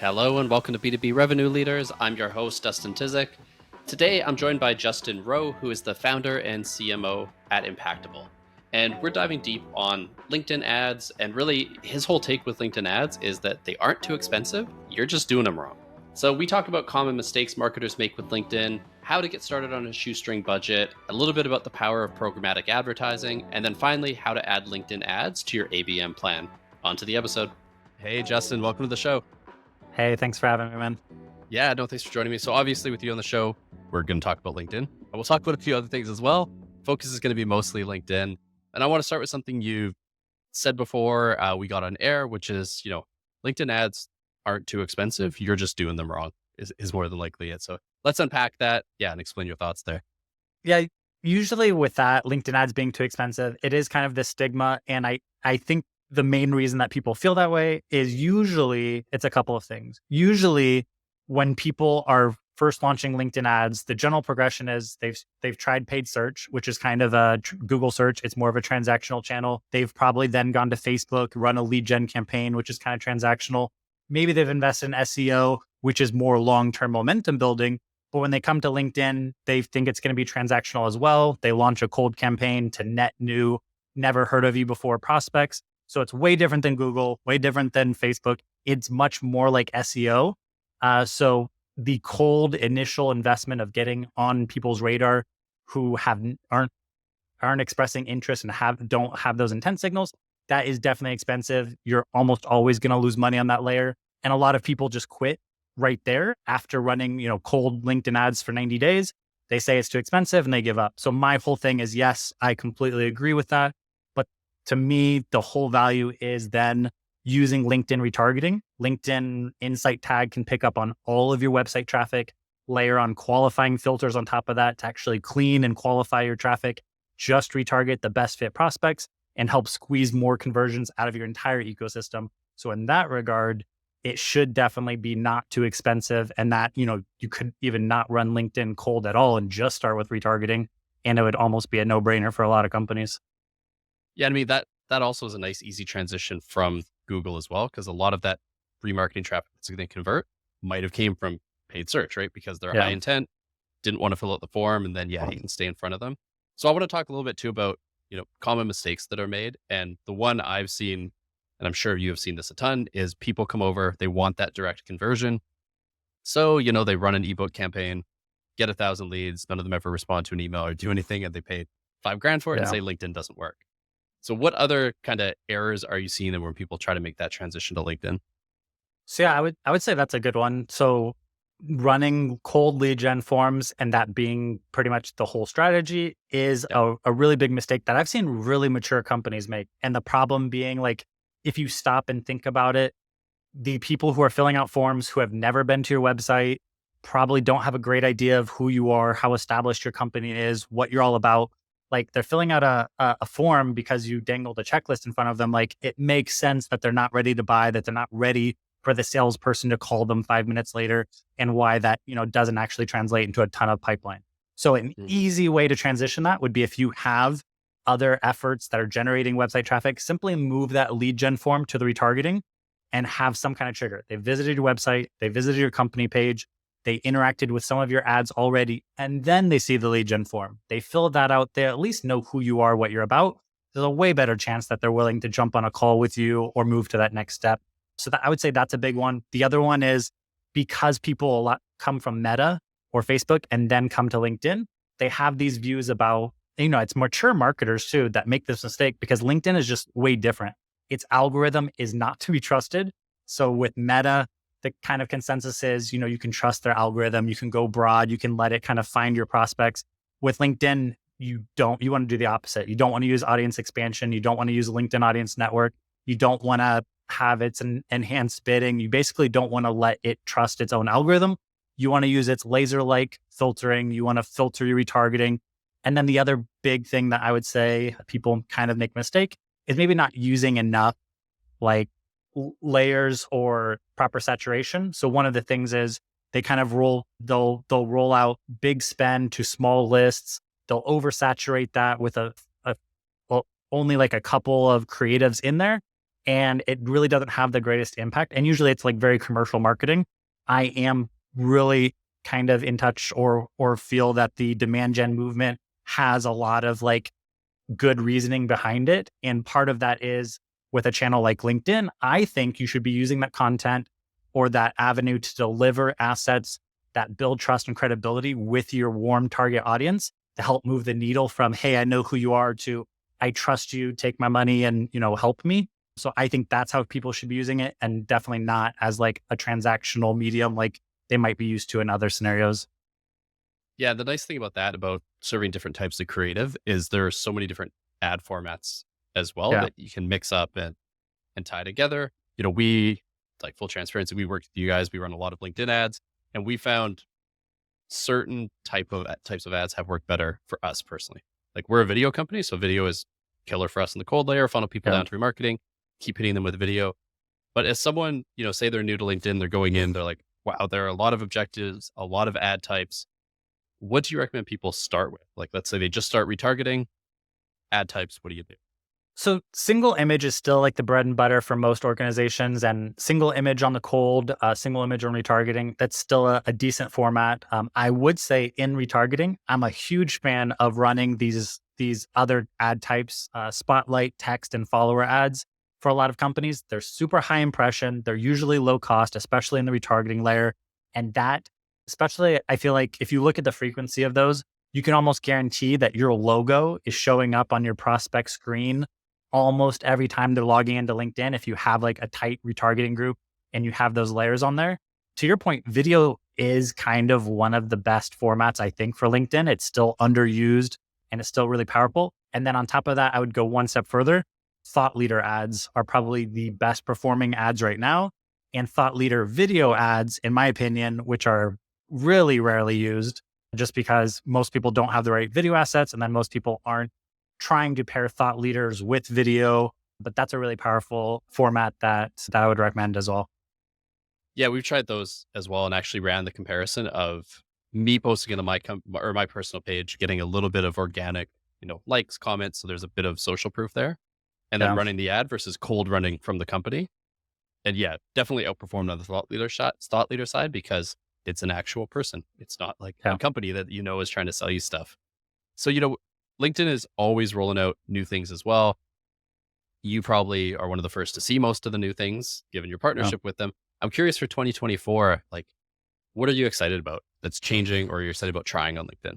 Hello and welcome to B2B Revenue Leaders. I'm your host, Dustin Tizik. Today, I'm joined by Justin Rowe, who is the founder and CMO at Impactable. And we're diving deep on LinkedIn ads. And really, his whole take with LinkedIn ads is that they aren't too expensive. You're just doing them wrong. So we talk about common mistakes marketers make with LinkedIn, how to get started on a shoestring budget, a little bit about the power of programmatic advertising, and then finally, how to add LinkedIn ads to your ABM plan. On to the episode. Hey, Justin, welcome to the show. Hey, thanks for having me, man. Yeah, no, thanks for joining me. So obviously with you on the show, we're going to talk about LinkedIn. We'll talk about a few other things as well. Focus is going to be mostly LinkedIn. And I want to start with something you said before we got on air, which is, LinkedIn ads aren't too expensive. You're just doing them wrong is more than likely it. So let's unpack that. Yeah, and explain your thoughts there. Yeah, usually with that, LinkedIn ads being too expensive, it is kind of this stigma. And I think the main reason that people feel that way is usually it's a couple of things. Usually when people are first launching LinkedIn ads, the general progression is they've tried paid search, which is kind of a Google search. It's more of a transactional channel. They've probably then gone to Facebook, run a lead gen campaign, which is kind of transactional. Maybe they've invested in SEO, which is more long-term momentum building. But when they come to LinkedIn, they think it's going to be transactional as well. They launch a cold campaign to net new, never heard of you before prospects. So it's way different than Google, way different than Facebook. It's much more like SEO. So the cold initial investment of getting on people's radar who aren't expressing interest and don't have those intent signals, that is definitely expensive. You're almost always going to lose money on that layer. And a lot of people just quit right there after running, cold LinkedIn ads for 90 days. They say it's too expensive and they give up. So my whole thing is, yes, I completely agree with that. But to me, the whole value is then using LinkedIn retargeting. LinkedIn Insight tag can pick up on all of your website traffic, layer on qualifying filters on top of that to actually clean and qualify your traffic, just retarget the best fit prospects and help squeeze more conversions out of your entire ecosystem. So in that regard, it should definitely be not too expensive, and that, you could even not run LinkedIn cold at all and just start with retargeting. And it would almost be a no-brainer for a lot of companies. Yeah, I mean, that also is a nice, easy transition from Google as well, because a lot of that remarketing traffic that's going to convert might have came from paid search, right? Because they're high intent, didn't want to fill out the form, and then, you can stay in front of them. So I want to talk a little bit too about, common mistakes that are made. And the one I've seen, and I'm sure you have seen this a ton, is people come over, they want that direct conversion. So, they run an ebook campaign, get 1,000 leads, none of them ever respond to an email or do anything, and they pay $5,000 for it and say LinkedIn doesn't work. So what other kind of errors are you seeing when people try to make that transition to LinkedIn? So yeah, I would say that's a good one. So running cold lead gen forms and that being pretty much the whole strategy is a really big mistake that I've seen really mature companies make. And the problem being, like, if you stop and think about it, the people who are filling out forms who have never been to your website probably don't have a great idea of who you are, how established your company is, what you're all about. Like, they're filling out a form because you dangled a checklist in front of them. Like, it makes sense that they're not ready to buy, that they're not ready for the salesperson to call them 5 minutes later, and why that, doesn't actually translate into a ton of pipeline. So an easy way to transition that would be, if you have other efforts that are generating website traffic, simply move that lead gen form to the retargeting and have some kind of trigger. They visited your website, they visited your company page, they interacted with some of your ads already, and then they see the lead gen form. They filled that out. They at least know who you are, what you're about. There's a way better chance that they're willing to jump on a call with you or move to that next step. So I would say that's a big one. The other one is, because people a lot come from Meta or Facebook and then come to LinkedIn, they have these views about, it's mature marketers too that make this mistake, because LinkedIn is just way different. Its algorithm is not to be trusted. So with Meta, the kind of consensus is, you can trust their algorithm, you can go broad, you can let it kind of find your prospects. With LinkedIn, you want to do the opposite. You don't want to use audience expansion. You don't want to use LinkedIn Audience Network. You don't want to have its enhanced bidding. You basically don't want to let it trust its own algorithm. You want to use its laser-like filtering. You want to filter your retargeting. And then the other big thing that I would say people kind of make a mistake is maybe not using enough layers or proper saturation. So one of the things is they kind of they'll roll out big spend to small lists. They'll oversaturate that with only like a couple of creatives in there. and it really doesn't have the greatest impact. And usually it's like very commercial marketing. I am really kind of in touch or feel that the demand gen movement has a lot of like good reasoning behind it. And part of that is with a channel like LinkedIn, I think you should be using that content or that avenue to deliver assets that build trust and credibility with your warm target audience to help move the needle from, hey, I know who you are, to I trust you, take my money and, help me. So I think that's how people should be using it, and definitely not as like a transactional medium like they might be used to in other scenarios. Yeah, the nice thing about that, about serving different types of creative, is there are so many different ad formats as well Yeah. that you can mix up and tie together. We, like, full transparency, we work with you guys. We run a lot of LinkedIn ads, and we found certain types of ads have worked better for us personally. Like, we're a video company, so video is killer for us in the cold layer, funnel people Yeah. down to remarketing, keep hitting them with video. But as someone, say they're new to LinkedIn, they're going in, they're like, wow, there are a lot of objectives, a lot of ad types. What do you recommend people start with? Like, let's say they just start retargeting ad types. What do you do? So single image is still like the bread and butter for most organizations, and single image on the cold, single image on retargeting, that's still a decent format. I would say in retargeting, I'm a huge fan of running these other ad types, spotlight, text, and follower ads for a lot of companies. They're super high impression. They're usually low cost, especially in the retargeting layer. And that, especially, I feel like if you look at the frequency of those, you can almost guarantee that your logo is showing up on your prospect screen almost every time they're logging into LinkedIn. If you have like a tight retargeting group and you have those layers on there, to your point, video is kind of one of the best formats, I think, for LinkedIn. It's still underused and it's still really powerful. And then on top of that, I would go one step further. Thought leader ads are probably the best performing ads right now. And thought leader video ads, in my opinion, which are really rarely used just because most people don't have the right video assets. And then most people aren't trying to pair thought leaders with video, but that's a really powerful format that I would recommend as well. Yeah, we've tried those as well, and actually ran the comparison of me posting it on my personal page, getting a little bit of organic, likes, comments. So there's a bit of social proof there, and then Yeah. running the ad versus cold running from the company. And yeah, definitely outperformed on the thought leader side, because it's an actual person. It's not like Yeah. a company that, is trying to sell you stuff. So, LinkedIn is always rolling out new things as well. You probably are one of the first to see most of the new things, given your Yeah. partnership with them. I'm curious for 2024, like, what are you excited about that's changing, or you're excited about trying on LinkedIn?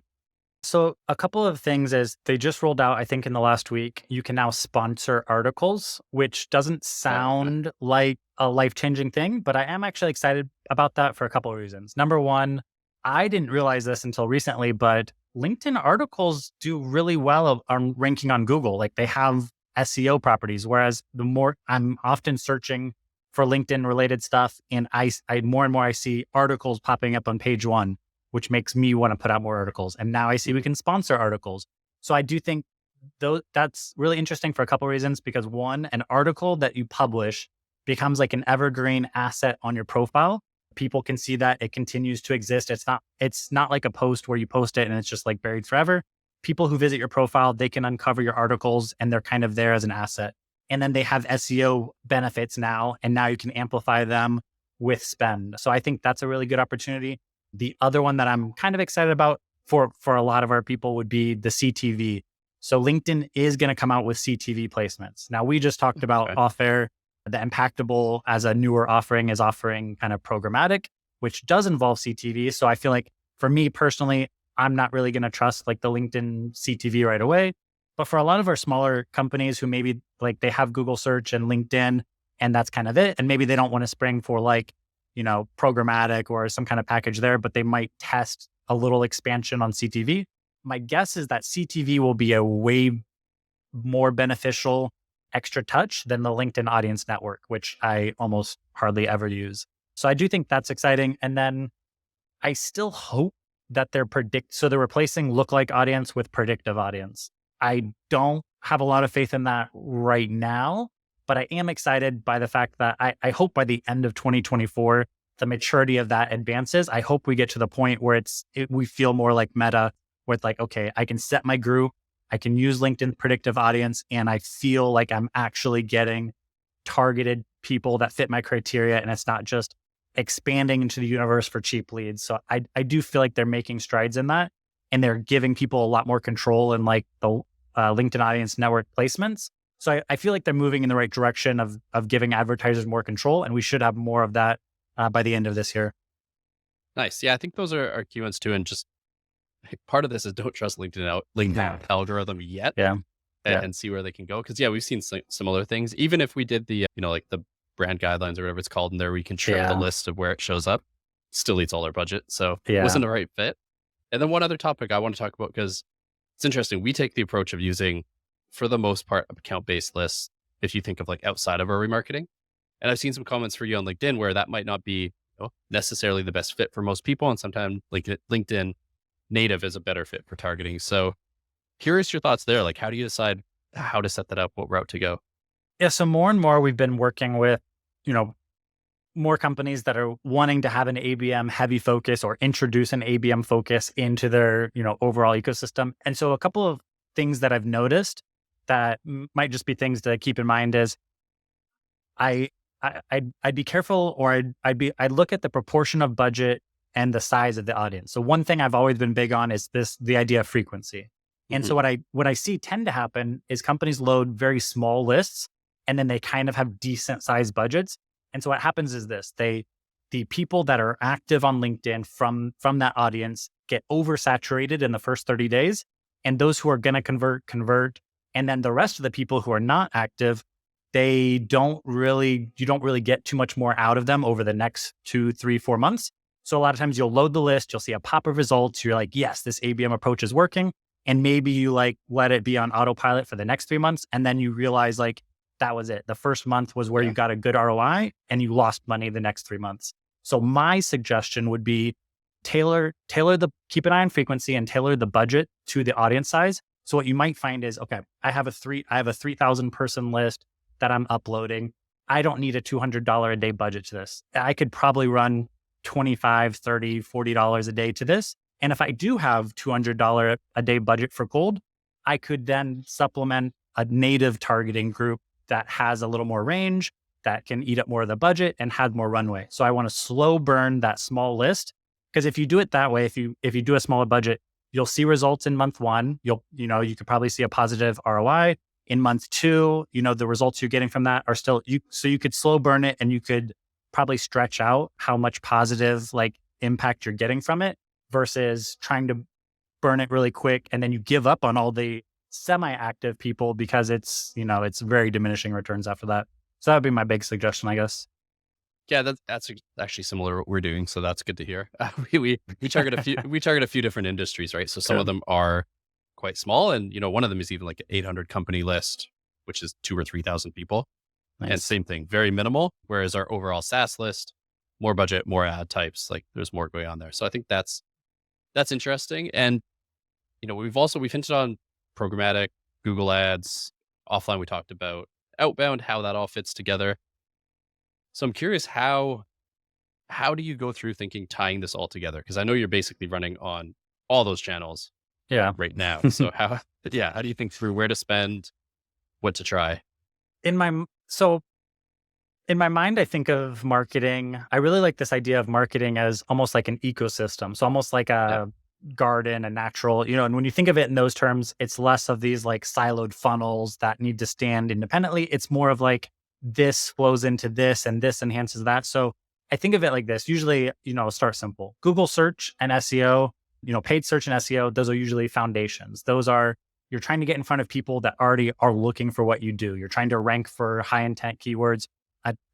So a couple of things is they just rolled out, I think in the last week, you can now sponsor articles, which doesn't Oh, okay. sound like a life-changing thing, but I am actually excited about that for a couple of reasons. Number one, I didn't realize this until recently, but LinkedIn articles do really well on ranking on Google. Like they have SEO properties, whereas the more I'm often searching for LinkedIn related stuff, and I more and more I see articles popping up on page one, which makes me want to put out more articles. And now I see we can sponsor articles. So I do think that's really interesting for a couple of reasons, because one, an article that you publish becomes like an evergreen asset on your profile. People can see that it continues to exist. It's not like a post where you post it and it's just like buried forever. People who visit your profile, they can uncover your articles and they're kind of there as an asset. And then they have SEO benefits now, and now you can amplify them with spend. So I think that's a really good opportunity. The other one that I'm kind of excited about for a lot of our people would be the CTV. So LinkedIn is going to come out with CTV placements. Now, we just talked about Okay. off air, the Impactable as a newer offering is offering kind of programmatic, which does involve CTV. So I feel like for me personally, I'm not really going to trust like the LinkedIn CTV right away. But for a lot of our smaller companies who maybe like they have Google search and LinkedIn and that's kind of it, and maybe they don't want to spring for like, programmatic or some kind of package there, but they might test a little expansion on CTV. My guess is that CTV will be a way more beneficial extra touch than the LinkedIn Audience Network, which I almost hardly ever use. So I do think that's exciting. And then I still hope that they're replacing lookalike audience with predictive audience. I don't have a lot of faith in that right now, but I am excited by the fact that I hope by the end of 2024, the maturity of that advances. I hope we get to the point where we feel more like Meta, where it's like, okay, I can set my group, I can use LinkedIn predictive audience, and I feel like I'm actually getting targeted people that fit my criteria, and it's not just expanding into the universe for cheap leads. So I do feel like they're making strides in that, and they're giving people a lot more control in like the LinkedIn audience network placements. So I feel like they're moving in the right direction of giving advertisers more control, and we should have more of that by the end of this year. Nice. Yeah, I think those are key ones too. And just part of this is don't trust LinkedIn algorithm yet. Yeah. And see where they can go. Because we've seen similar things. Even if we did the, like the brand guidelines or whatever it's called, and there we can trim the list of where it shows up, still eats all our budget. So it wasn't the right fit. And then one other topic I want to talk about, because it's interesting. We take the approach of using, for the most part, account-based lists, if you think of like outside of our remarketing. And I've seen some comments for you on LinkedIn where that might not be necessarily the best fit for most people. And sometimes LinkedIn native is a better fit for targeting. So curious your thoughts there. Like, how do you decide how to set that up, what route to go? Yeah. So more and more we've been working with, more companies that are wanting to have an ABM heavy focus or introduce an ABM focus into their, overall ecosystem. And so a couple of things that I've noticed that might just be things to keep in mind is I'd be careful, or I'd look at the proportion of budget and the size of the audience. So one thing I've always been big on is the idea of frequency. And so what I see tend to happen is companies load very small lists, and then they kind of have decent sized budgets. And so what happens is the people that are active on LinkedIn from that audience get oversaturated in the first 30 days. And those who are going to convert. And then the rest of the people who are not active, you don't really get too much more out of them over the next 2, 3, 4 months. So a lot of times you'll load the list, you'll see a pop of results. You're like, yes, this ABM approach is working. And maybe you let it be on autopilot for the next 3 months. And then you realize that was it. The first month was where you got a good ROI and you lost money the next 3 months. So my suggestion would be keep an eye on frequency and tailor the budget to the audience size. So what you might find is, okay, I have a 3,000 person list that I'm uploading. I don't need a $200 a day budget to this. I could probably run $25, $30, $40 a day to this. And if I do have $200 a day budget for cold, I could then supplement a native targeting group that has a little more range, that can eat up more of the budget and have more runway. So I want to slow burn that small list, because if you do it that way, if you do a smaller budget, you'll see results in month 1. You could probably see a positive ROI. In month 2, the results you're getting from that are still so you could slow burn it, and you could probably stretch out how much positive impact you're getting from it, versus trying to burn it really quick and then you give up on all the semi-active people because it's very diminishing returns after that. So that would be my big suggestion, I guess. Yeah, that's actually similar to what we're doing. So that's good to hear. We target a few different industries, right? So some of them are quite small, and one of them is even like an 800 company list, which is 2,000 or 3,000 people. Nice. And same thing, very minimal. Whereas our overall SaaS list, more budget, more ad types, there's more going on there. So I think that's interesting. And we've hinted on programmatic, Google ads. Offline, we talked about outbound, how that all fits together. So I'm curious, how do you go through tying this all together? Because I know you're basically running on all those channels right now. So how do you think through where to spend, what to try? In my mind, I think of marketing. I really like this idea of marketing as almost like an ecosystem. So almost like a garden, a natural, and when you think of it in those terms, it's less of these siloed funnels that need to stand independently. It's more of this flows into this and this enhances that. So I think of it like this. Usually, start simple. Google search and SEO, paid search and SEO, those are usually foundations. You're trying to get in front of people that already are looking for what you do. You're trying to rank for high intent keywords,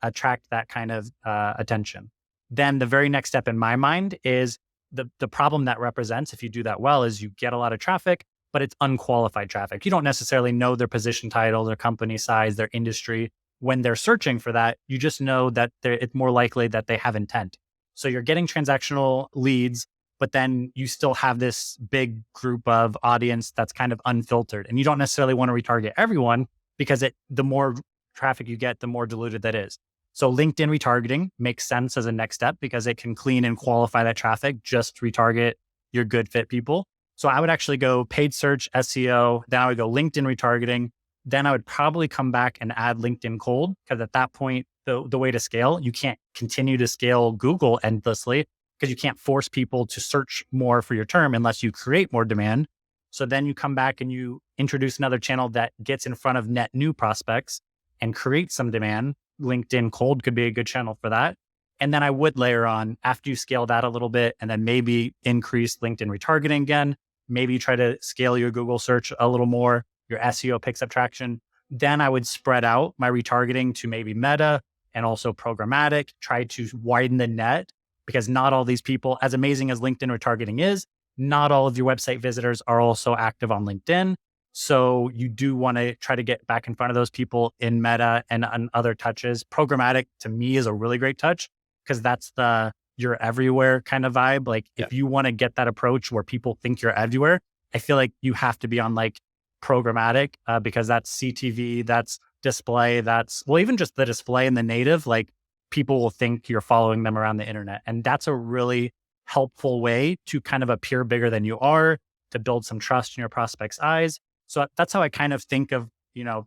attract that kind of attention. Then the very next step in my mind is the problem that represents, if you do that well, is you get a lot of traffic, but it's unqualified traffic. You don't necessarily know their position title, their company size, their industry. When they're searching for that, you just know that it's more likely that they have intent. So you're getting transactional leads, but then you still have this big group of audience that's kind of unfiltered. And you don't necessarily want to retarget everyone, because the more traffic you get, the more diluted that is. So LinkedIn retargeting makes sense as a next step, because it can clean and qualify that traffic, just retarget your good fit people. So I would actually go paid search, SEO, then I would go LinkedIn retargeting. then I would probably come back and add LinkedIn cold, because at that point, the way to scale, you can't continue to scale Google endlessly because you can't force people to search more for your term unless you create more demand. So then you come back and you introduce another channel that gets in front of net new prospects and creates some demand. LinkedIn cold could be a good channel for that. And then I would layer on, after you scale that a little bit, and then maybe increase LinkedIn retargeting again. Maybe you try to scale your Google search a little more, your SEO picks up traction. Then I would spread out my retargeting to maybe Meta and also programmatic, try to widen the net, because not all these people, as amazing as LinkedIn retargeting is, not all of your website visitors are also active on LinkedIn. So you do want to try to get back in front of those people in Meta and on other touches. Programmatic to me is a really great touch, because that's the you're everywhere kind of vibe. Like if you want to get that approach where people think you're everywhere, I feel like you have to be on like programmatic, because that's CTV, that's display, well, even just the display and the native, like people will think you're following them around the internet. And that's a really helpful way to kind of appear bigger than you are, to build some trust in your prospects' eyes. So that's how I kind of think of,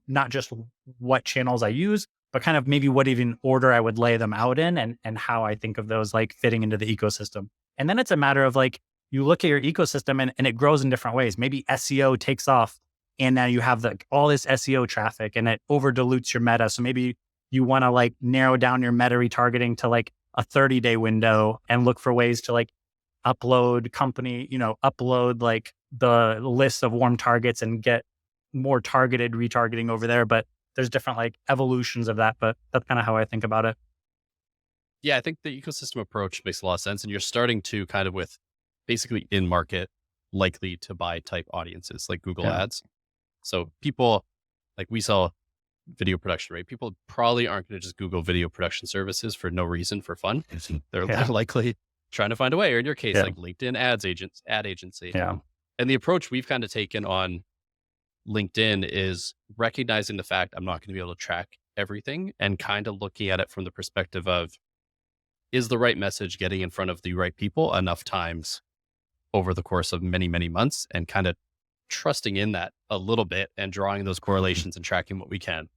not just what channels I use, but kind of maybe what even order I would lay them out in, and how I think of those like fitting into the ecosystem. And then it's a matter of like, you look at your ecosystem and it grows in different ways. Maybe SEO takes off and now you have all this SEO traffic and it over dilutes your meta. So maybe you want to like narrow down your meta retargeting to like a 30-day window and look for ways to like upload like the list of warm targets and get more targeted retargeting over there. But there's different like evolutions of that, but that's kind of how I think about it. Yeah, I think the ecosystem approach makes a lot of sense. And you're starting to kind of with basically in market, likely to buy type audiences like Google ads. So people, like we sell video production, right? People probably aren't going to just Google video production services for no reason, for fun. They're likely trying to find a way, or in your case, like LinkedIn ad agency. Yeah. And the approach we've kind of taken on LinkedIn is recognizing the fact I'm not going to be able to track everything, and kind of looking at it from the perspective of, is the right message getting in front of the right people enough times over the course of many, many months, and kind of trusting in that a little bit and drawing those correlations and tracking what we can.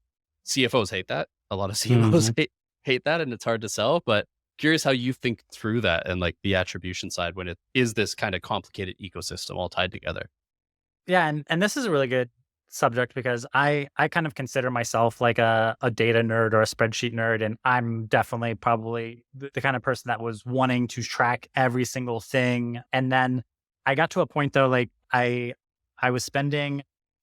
CFOs hate that. A lot of CFOs hate that, and it's hard to sell, but curious how you think through that and like the attribution side when it is this kind of complicated ecosystem all tied together. Yeah. And this is a really good subject, because I kind of consider myself like a data nerd or a spreadsheet nerd. And I'm definitely probably the kind of person that was wanting to track every single thing. And then I got to a point though, like I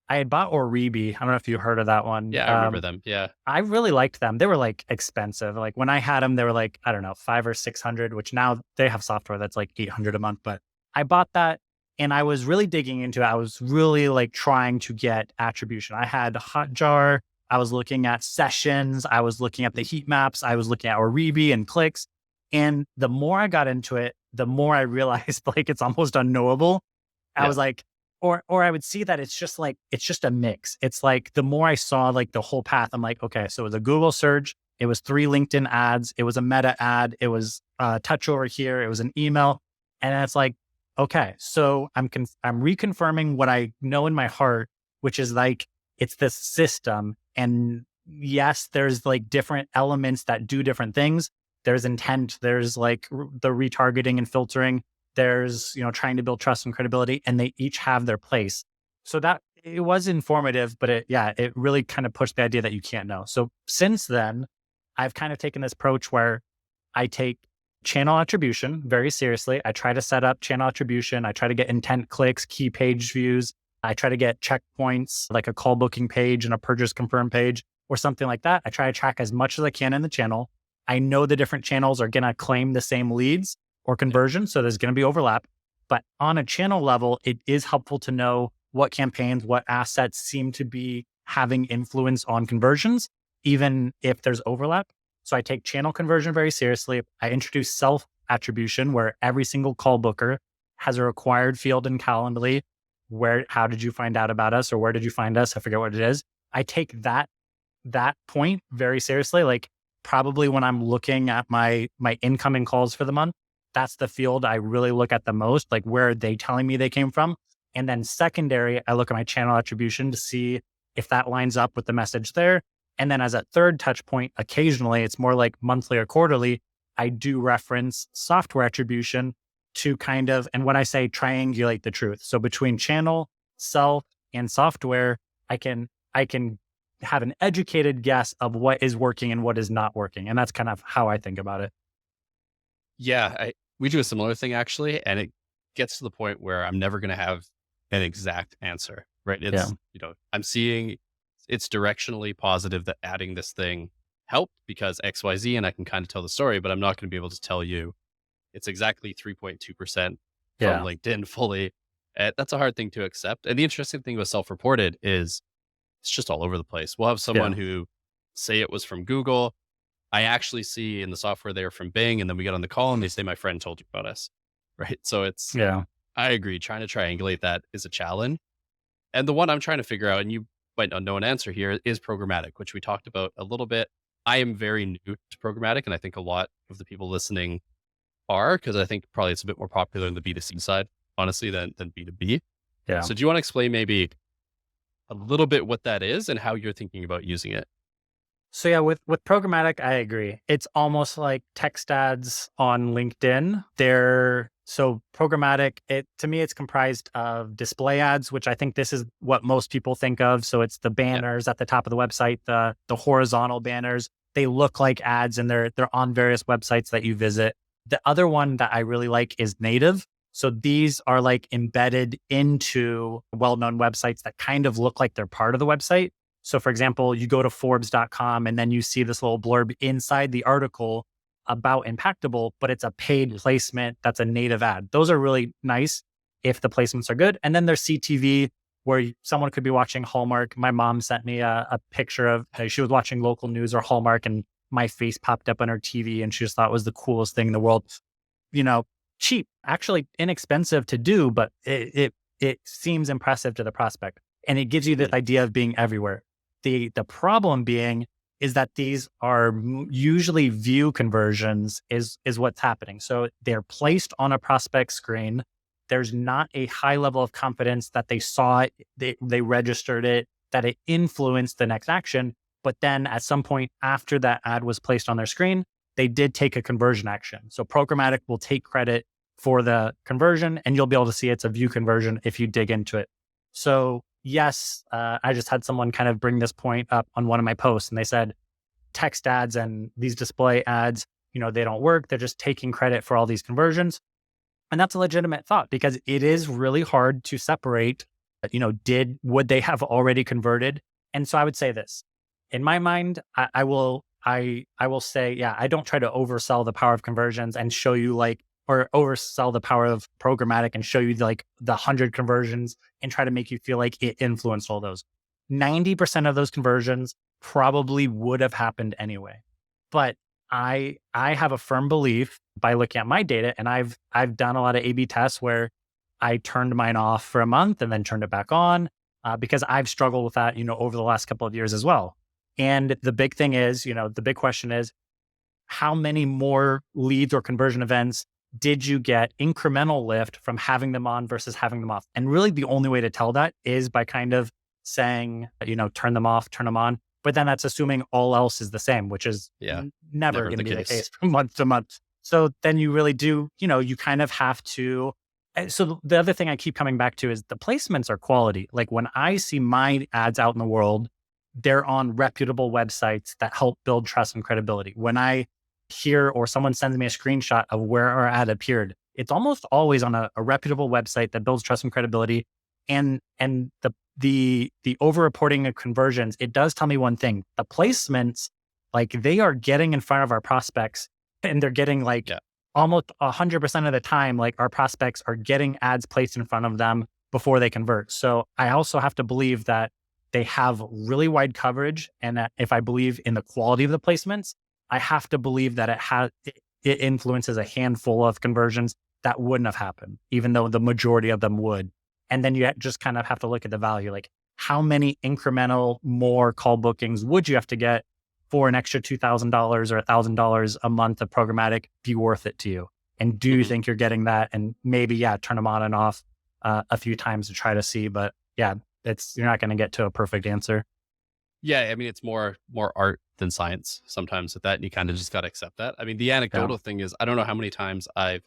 had bought Oribi. I don't know if you heard of that one. Yeah, I remember them. Yeah. I really liked them. They were like expensive. Like when I had them, they were like, I don't know, 500 or 600, which now they have software that's like 800 a month. But I bought that and I was really digging into it. I was really like trying to get attribution. I had Hotjar. I was looking at sessions. I was looking at the heat maps. I was looking at Oribi and clicks. And the more I got into it, the more I realized like it's almost unknowable. I was like, or I would see that it's just a mix. It's like the more I saw like the whole path, I'm like, okay, so it was a Google search. It was 3 LinkedIn ads. It was a Meta ad. It was touch over here. It was an email. And it's like, okay, so I'm reconfirming what I know in my heart, which is like, it's this system. And yes, there's like different elements that do different things. There's intent. There's like the retargeting and filtering. There's, trying to build trust and credibility, and they each have their place. So that it was informative, but it really kind of pushed the idea that you can't know. So since then, I've kind of taken this approach where I take channel attribution very seriously. I try to set up channel attribution. I try to get intent clicks, key page views. I try to get checkpoints like a call booking page and a purchase confirm page or something like that. I try to track as much as I can in the channel. I know the different channels are going to claim the same leads or conversion. So there's going to be overlap. But on a channel level, it is helpful to know what campaigns, what assets seem to be having influence on conversions, even if there's overlap. So I take channel conversion very seriously. I introduce self attribution, where every single call booker has a required field in Calendly. How did you find out about us, or where did you find us? I forget what it is. I take that point very seriously. Like probably when I'm looking at my incoming calls for the month, that's the field I really look at the most, like where are they telling me they came from? And then secondary, I look at my channel attribution to see if that lines up with the message there. And then as a third touch point, occasionally it's more like monthly or quarterly, I do reference software attribution to kind of, and when I say triangulate the truth, so between channel, self, and software, I can have an educated guess of what is working and what is not working. And that's kind of how I think about it. Yeah, we do a similar thing actually, and it gets to the point where I'm never going to have an exact answer, right? It's, I'm seeing it's directionally positive that adding this thing helped because XYZ, and I can kind of tell the story, but I'm not going to be able to tell you it's exactly 3.2% from LinkedIn fully. That's a hard thing to accept. And the interesting thing with self-reported is it's just all over the place. We'll have someone who say it was from Google. I actually see in the software they're from Bing, and then we get on the call and they say, my friend told you about us. Right. So I agree. Trying to triangulate that is a challenge. And the one I'm trying to figure out, and you might not know an answer here, is programmatic, which we talked about a little bit. I am very new to programmatic, and I think a lot of the people listening are, because I think probably it's a bit more popular in the B2C side, honestly, than B2B. Yeah. So do you want to explain maybe a little bit what that is and how you're thinking about using it? So yeah, with programmatic, I agree. It's almost like text ads on LinkedIn. So programmatic, to me, it's comprised of display ads, which I think this is what most people think of. So it's the banners at the top of the website, the horizontal banners. They look like ads, and they're on various websites that you visit. The other one that I really like is native. So these are like embedded into well-known websites that kind of look like they're part of the website. So for example, you go to Forbes.com and then you see this little blurb inside the article about Impactable, but it's a paid placement that's a native ad. Those are really nice if the placements are good. And then there's CTV, where someone could be watching Hallmark. My mom sent me a picture of, she was watching local news or Hallmark, and my face popped up on her TV, and she just thought it was the coolest thing in the world. Cheap, actually inexpensive to do, but it seems impressive to the prospect. And it gives you this idea of being everywhere. The problem being is that these are usually view conversions is what's happening. So they're placed on a prospect screen. There's not a high level of confidence that they saw it, they registered it, that it influenced the next action. But then at some point after that ad was placed on their screen, they did take a conversion action. So programmatic will take credit for the conversion, and you'll be able to see it's a view conversion if you dig into it. So yes, I just had someone kind of bring this point up on one of my posts, and they said text ads and these display ads, they don't work. They're just taking credit for all these conversions. And that's a legitimate thought, because it is really hard to separate, would they have already converted? And so I would say this, in my mind, I will say, I don't try to oversell the power of conversions and show you or oversell the power of programmatic and show you the 100 conversions and try to make you feel like it influenced all those. 90% of those conversions probably would have happened anyway. But I have a firm belief by looking at my data, and I've done a lot of A/B tests where I turned mine off for a month and then turned it back on because I've struggled with that, over the last couple of years as well. And the big thing is, the big question is, how many more leads or conversion events did you get incremental lift from having them on versus having them off? And really the only way to tell that is by kind of saying, turn them off, turn them on. But then that's assuming all else is the same, which is never going to be the case from month to month. So then you really do, you kind of have to. So the other thing I keep coming back to is the placements are quality. Like when I see my ads out in the world, they're on reputable websites that help build trust and credibility. When I hear or someone sends me a screenshot of where our ad appeared, it's almost always on a reputable website that builds trust and credibility. And the over-reporting of conversions, it does tell me one thing. The placements, they are getting in front of our prospects, and they're getting almost 100% of the time, our prospects are getting ads placed in front of them before they convert. So I also have to believe that they have really wide coverage, and that if I believe in the quality of the placements, I have to believe that it influences a handful of conversions that wouldn't have happened, even though the majority of them would. And then you just kind of have to look at the value, how many incremental more call bookings would you have to get for an extra $2,000 or $1,000 a month of programmatic be worth it to you? And do you think you're getting that? And maybe, turn them on and off a few times to try to see. But you're not going to get to a perfect answer. Yeah, I mean, it's more art than science sometimes with that, and you kind of just got to accept that. I mean, the anecdotal thing is, I don't know how many times I've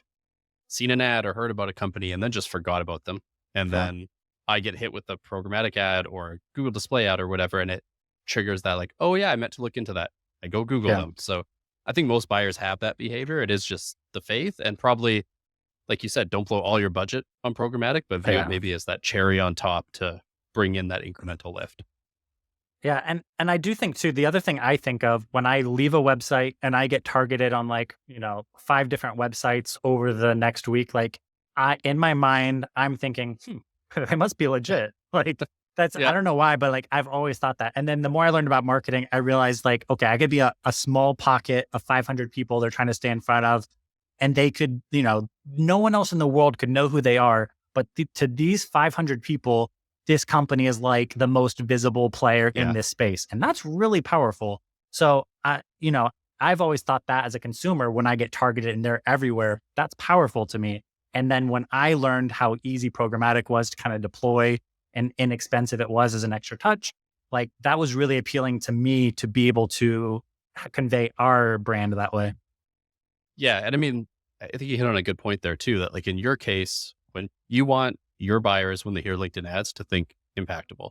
seen an ad or heard about a company and then just forgot about them, and then I get hit with a programmatic ad or Google display ad or whatever, and it triggers that like, oh yeah, I meant to look into that. I go Google them. So I think most buyers have that behavior. It is just the faith, and probably, like you said, don't blow all your budget on programmatic, but view it maybe as that cherry on top to bring in that incremental lift. Yeah, and I do think too, the other thing I think of when I leave a website and I get targeted on like, 5 different websites over the next week, like in my mind, I'm thinking, they must be legit. Like that's I don't know why, but like I've always thought that. And then the more I learned about marketing, I realized like, okay, I could be a small pocket of 500 people they're trying to stay in front of, and they could, no one else in the world could know who they are. But to these 500 people, this company is like the most visible player in this space. And that's really powerful. So, I've always thought that as a consumer, when I get targeted and they're everywhere, that's powerful to me. And then when I learned how easy programmatic was to kind of deploy and inexpensive it was as an extra touch, like that was really appealing to me to be able to convey our brand that way. Yeah. And I mean, I think you hit on a good point there too, that like in your case, when you want your buyers, when they hear LinkedIn ads, to think impactable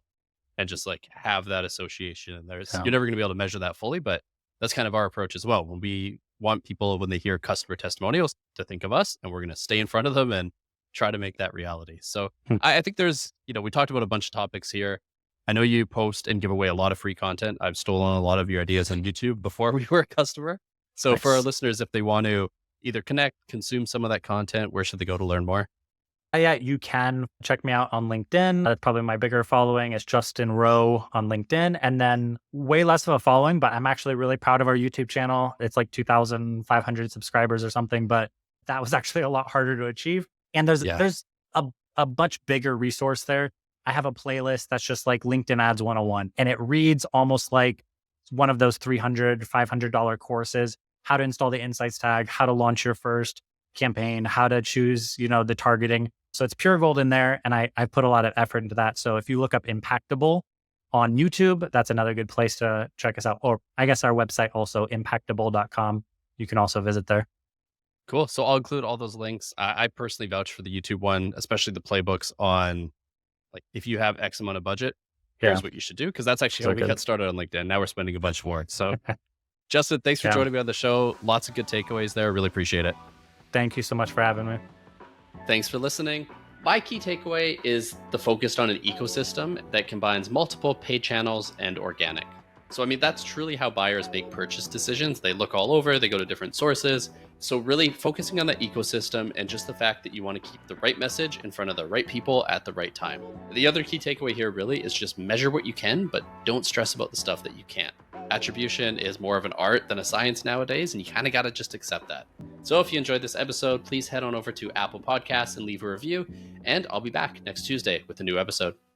and just like have that association. And you're never going to be able to measure that fully, but that's kind of our approach as well. When we want people, when they hear customer testimonials, to think of us, and we're going to stay in front of them and try to make that reality. So I think there's, we talked about a bunch of topics here. I know you post and give away a lot of free content. I've stolen a lot of your ideas on YouTube before we were a customer. So for our listeners, if they want to either connect, consume some of that content, where should they go to learn more? Yeah, you can check me out on LinkedIn. That's probably my bigger following is Justin Rowe on LinkedIn. And then way less of a following, but I'm actually really proud of our YouTube channel. It's like 2,500 subscribers or something, but that was actually a lot harder to achieve. And there's a much bigger resource there. I have a playlist that's just like LinkedIn Ads 101, and it reads almost like one of those $300, $500 courses, how to install the insights tag, how to launch your first campaign, how to choose, the targeting. So it's pure gold in there. And I put a lot of effort into that. So if you look up Impactable on YouTube, that's another good place to check us out. Or I guess our website also, impactable.com. You can also visit there. Cool. So I'll include all those links. I personally vouch for the YouTube one, especially the playbooks on like, if you have X amount of budget, here's what you should do. Because that's actually how we got started on LinkedIn. Now we're spending a bunch more. So Justin, thanks for joining me on the show. Lots of good takeaways there. Really appreciate it. Thank you so much for having me. Thanks for listening. My key takeaway is the focus on an ecosystem that combines multiple paid channels and organic. So, I mean, that's truly how buyers make purchase decisions. They look all over, they go to different sources. So really focusing on that ecosystem and just the fact that you want to keep the right message in front of the right people at the right time. The other key takeaway here really is just measure what you can, but don't stress about the stuff that you can't. Attribution is more of an art than a science nowadays, and you kind of got to just accept that. So if you enjoyed this episode, please head on over to Apple Podcasts and leave a review, and I'll be back next Tuesday with a new episode.